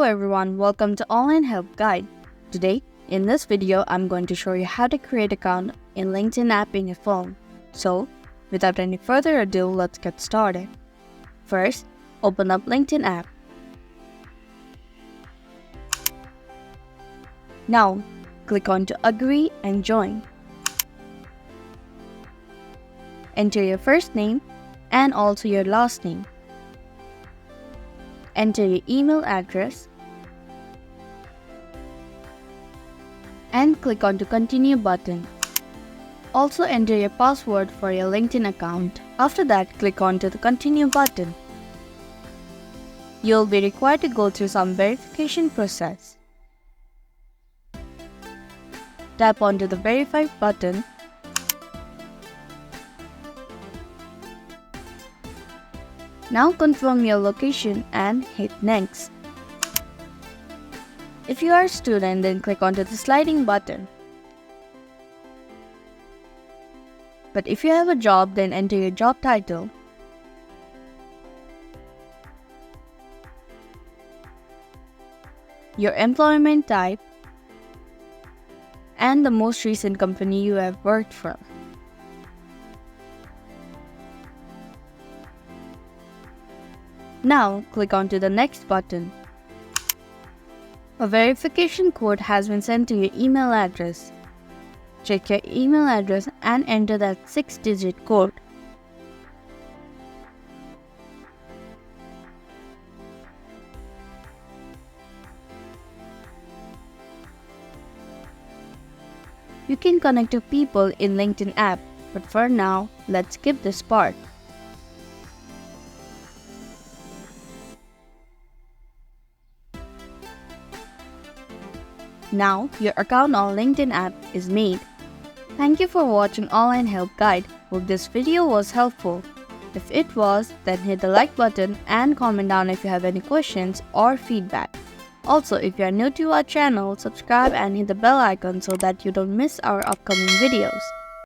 Hello everyone, welcome to Online Help Guide. Today, in this video, I'm going to show you how to create an account in LinkedIn app in your phone. So, without any further ado, let's get started. First, open up LinkedIn app. Now, click on to agree and join. Enter your first name and also your last name. Enter your email address and click on to continue button. Also enter your password for your LinkedIn account. After that, click on to the continue button. You'll be required to go through some verification process. Tap onto the verify button. Now confirm your location and hit next. If you are a student, then click onto the sliding button. But if you have a job, then enter your job title. Your employment type and the most recent company you have worked for. Now, click on to the next button. A verification code has been sent to your email address. Check your email address and enter that 6-digit code. You can connect to people in LinkedIn app, but for now, let's skip this part. Now, your account on LinkedIn app is made. Thank you for watching Online Help Guide. Hope this video was helpful. If it was, then hit the like button and comment down if you have any questions or feedback. Also, if you are new to our channel, subscribe and hit the bell icon so that you don't miss our upcoming videos.